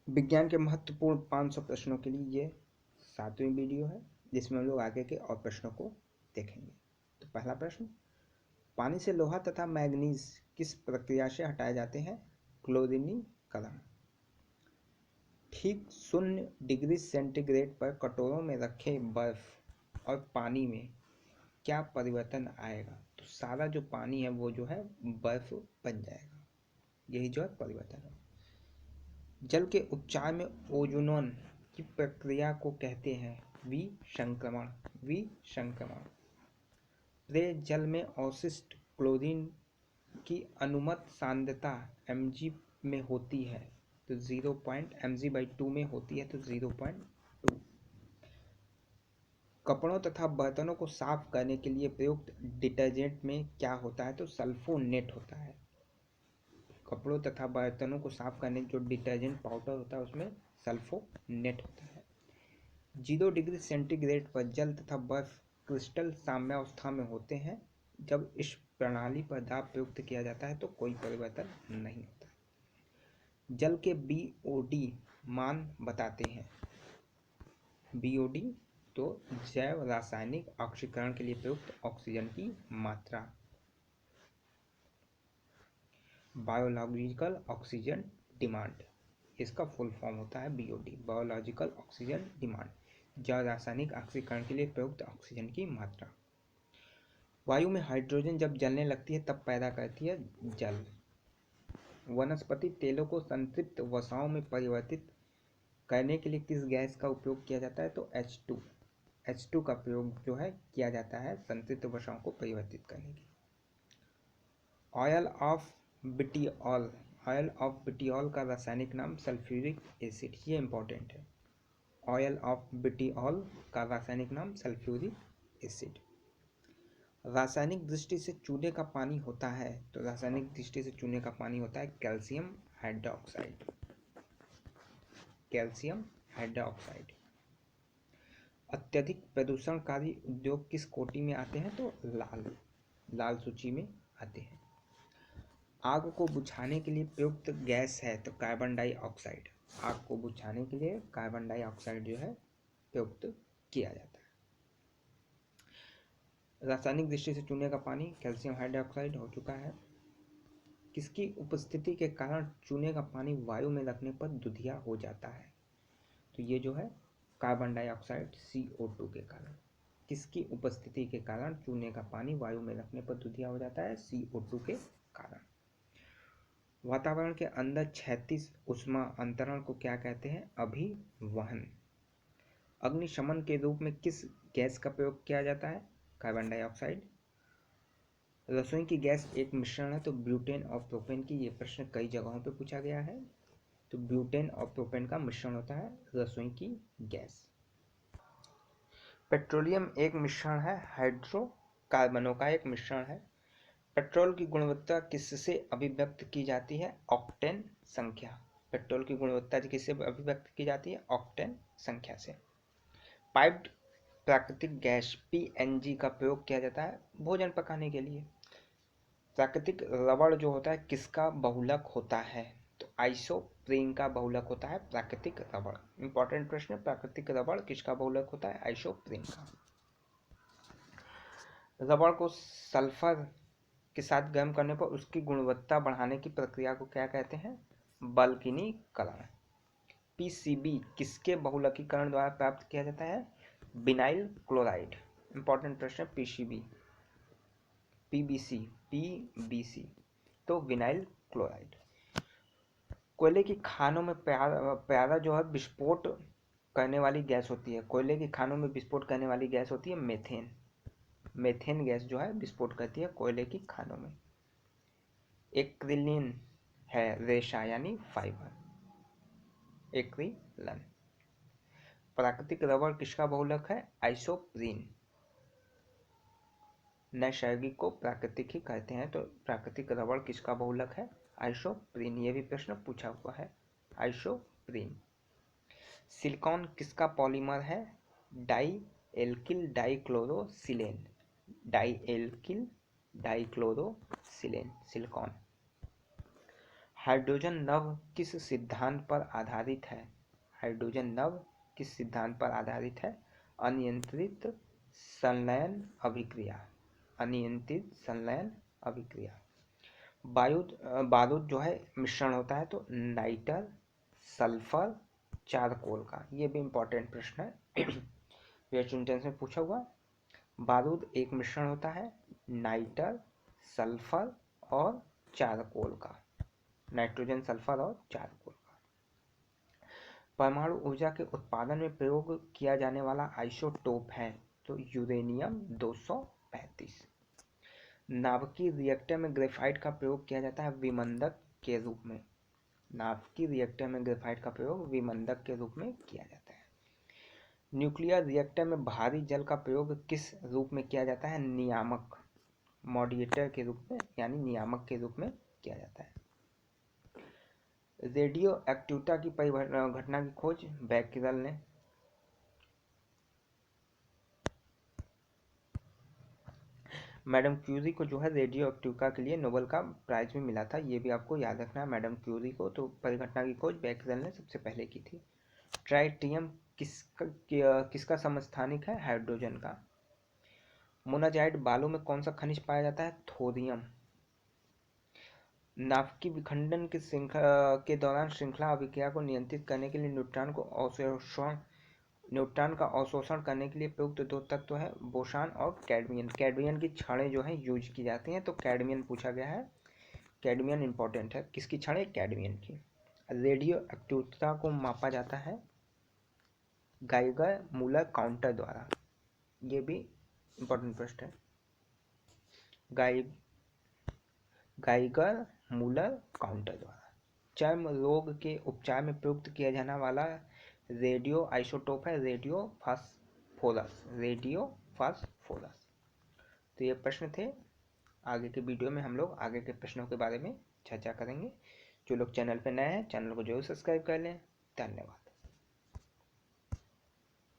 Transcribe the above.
विज्ञान के महत्वपूर्ण 500 प्रश्नों के लिए ये 7वीं वीडियो है, जिसमें हम लोग आगे के और प्रश्नों को देखेंगे। तो पहला प्रश्न, पानी से लोहा तथा मैग्नीज किस प्रक्रिया से हटाए जाते हैं? क्लोरीनीकरण। ठीक 0 डिग्री सेंटीग्रेड पर कटोरों में रखे बर्फ और पानी में क्या परिवर्तन आएगा? तो सारा जो पानी है वो जो है बर्फ बन जाएगा, यही जो है परिवर्तन है। जल के उपचार में ओजोन की प्रक्रिया को कहते हैं विसंक्रमण। विसंक्रमण। जल में अवशिष्ट क्लोरीन की अनुमत सांद्रता mg में होती है तो 0.mg/2 में होती है तो 0.2। कपड़ों तथा बर्तनों को साफ करने के लिए प्रयुक्त डिटर्जेंट में क्या होता है? तो सल्फोनेट होता है। कपड़ों तथा बर्तनों को साफ करने जो डिटर्जेंट पाउडर होता है उसमें सल्फोनेट होता है। 0 डिग्री सेंटीग्रेड पर जल तथा बर्फ क्रिस्टल साम्यावस्था में होते हैं। जब इस प्रणाली पर दाब प्रयुक्त किया जाता है तो कोई परिवर्तन नहीं होता। जल के BOD मान बताते हैं। BOD तो जैव रासायनिक ऑक्सीकरण के लिए प्रयुक्त ऑक्सीजन की मात्रा। बायोलॉजिकल ऑक्सीजन डिमांड, इसका फुल फॉर्म होता है BOD, बायोलॉजिकल ऑक्सीजन डिमांड, जैव रासायनिक ऑक्सीकरण के लिए प्रयुक्त ऑक्सीजन की मात्रा। वायु में हाइड्रोजन जब जलने लगती है तब पैदा करती है जल। वनस्पति तेलों को संतृप्त वसाओं में परिवर्तित करने के लिए किस गैस का उपयोग किया जाता है? तो H2। H2 का प्रयोग जो है किया जाता है संतृप्त वसाओं को परिवर्तित करने के लिए। Oil of vitriol. Oil of vitriol का रासायनिक नाम सल्फ्यूरिक एसिड, ये इंपॉर्टेंट है। ऑयल ऑफ बिटिऑल का रासायनिक नाम सल्फ्यूरिक एसिड। रासायनिक दृष्टि से चूने का पानी होता है तो रासायनिक दृष्टि से चूने का पानी होता है कैल्शियम हाइड्रोक्साइड। Calcium hydroxide. अत्यधिक प्रदूषणकारी उद्योग किस कोटि में आते हैं? तो लाल सूची में आते हैं। आग को बुझाने के लिए प्रयुक्त गैस है तो कार्बन डाइऑक्साइड। आग को बुझाने के लिए कार्बन डाइऑक्साइड जो है प्रयुक्त किया जाता है। रासायनिक दृष्टि से चूने का पानी कैल्शियम हाइड्रोक्साइड हो चुका है। किसकी उपस्थिति के कारण चूने का पानी वायु में रखने पर दुधिया हो जाता है? तो ये जो है कार्बन डाइऑक्साइड CO2 के कारण। किसकी उपस्थिति के कारण चूने का पानी वायु में रखने पर दुधिया हो जाता है? CO2 के कारण। वातावरण के अंदर क्षैतिज ऊष्मा अंतरण को क्या कहते हैं? अभिवहन। अग्निशमन के रूप में किस गैस का प्रयोग किया जाता है? Carbon dioxide. रसोई की गैस एक मिश्रण है तो ब्यूटेन और प्रोपेन की, ये प्रश्न कई जगहों पे पूछा गया है। तो ब्यूटेन और प्रोपेन का मिश्रण होता है रसोई की गैस। पेट्रोलियम एक मिश्रण है, हाइड्रोकार्बनों का एक मिश्रण है। पेट्रोल की गुणवत्ता किससे अभिव्यक्त की जाती है? ऑक्टेन संख्या। पेट्रोल की गुणवत्ता किससे अभिव्यक्त की जाती है? ऑक्टेन संख्या से। पाइप्ड प्राकृतिक गैस PNG का प्रयोग किया जाता है भोजन पकाने के लिए। प्राकृतिक रबड़ जो होता है किसका बहुलक होता है? तो आइसोप्रीन का बहुलक होता है प्राकृतिक रबड़। इंपॉर्टेंट प्रश्न, प्राकृतिक रबड़ किसका बहुलक होता है? आइसोप्रीन का। रबड़ को सल्फर के साथ गर्म करने पर उसकी गुणवत्ता बढ़ाने की प्रक्रिया को क्या कहते हैं? बल्कनीकरण। PCB किसके बहुलकीकरण द्वारा प्राप्त किया जाता है? Vinyl chloride. इंपॉर्टेंट प्रश्न, PCB। PBC तो विनाइल क्लोराइड। कोयले की खानों में प्यारा जो है विस्फोट करने वाली गैस होती है। कोयले की खानों में विस्फोट करने वाली गैस होती है मेथेन। मेथेन गैस जो है विस्फोट करती है कोयले की खानों में। एक्रिलिन है रेशा यानी फाइबर। एक्रिलन। प्राकृतिक रबड़ किसका बहुलक है? आइसोप्रीन। नैसर्गिक को प्राकृतिक ही कहते हैं तो प्राकृतिक रबड़ किसका बहुलक है? आइसोप्रीन। ये भी प्रश्न पूछा हुआ है, आइसोप्रीन। सिलिकॉन किसका पॉलीमर है? Di alkyl dichlorosilane. Di alkyl dichlorosilane silicone. Hydrogen नव किस सिद्धांत पर आधारित है? हाइड्रोजन नव किस सिद्धांत पर आधारित है? अनियंत्रित संलयन अभिक्रिया। अनियंत्रित संलयन अभिक्रिया। बारूद जो है मिश्रण होता है तो नाइटर, सल्फर, चारकोल का। ये भी इंपॉर्टेंट प्रश्न है, सेंटेंस में पूछा हुआ। बारूद एक मिश्रण होता है नाइटर, सल्फर और चारकोल का। नाइट्रोजन, सल्फर और चारकोल का। परमाणु ऊर्जा के उत्पादन में प्रयोग किया जाने वाला आइसोटोप है तो यूरेनियम 235। नाभिकीय रिएक्टर में ग्रेफाइट का प्रयोग किया जाता है विमंदक के रूप में। नाभिकीय रिएक्टर में ग्रेफाइट का प्रयोग विमंदक के रूप में किया जाता है। न्यूक्लियर रिएक्टर में भारी जल का प्रयोग किस रूप में किया जाता है? नियामक, मॉड्यूलेटर के रूप में, यानी नियामक के रूप में किया जाता है। रेडियो एक्टिविटी की परिघटना की खोज बैक्यूरेल ने। मैडम क्यूरी को जो है रेडियो एक्टिविटी के लिए नोबेल का प्राइज भी मिला था, ये भी आपको याद रखना है मैडम क्यूरी को। तो परिघटना की खोज बैक्यूरेल ने सबसे पहले की थी। ट्राइटियम किसका समस्थानिक है? हाइड्रोजन का। मोनाजाइट बालू में कौन सा खनिज पाया जाता है? थोरियम। नाभिकीय विखंडन के दौरान श्रृंखला अभिक्रिया को नियंत्रित करने के लिए न्यूट्रॉन का अवशोषण करने के लिए प्रयुक्त दो तत्व है बोसान और कैडमियन। कैडमियन की छड़ें जो है यूज की जाती हैं तो कैडमियन पूछा गया है। कैडमियन इंपॉर्टेंट है। किसकी छड़ें? कैडमियन की। रेडियो एक्टिविटी को मापा जाता है गाइगर मूलर काउंटर द्वारा। ये भी इंपॉर्टेंट प्रश्न है। गाइगर मूलर काउंटर द्वारा। चर्म रोग के उपचार में प्रयुक्त किया जाने वाला रेडियो आइसोटोप है रेडियो फास्फोरस। Radio phosphorus. तो ये प्रश्न थे। आगे के वीडियो में हम लोग आगे के प्रश्नों के बारे में चर्चा करेंगे। जो लोग चैनल पर नए हैं चैनल को जरूर सब्सक्राइब कर लें। धन्यवाद।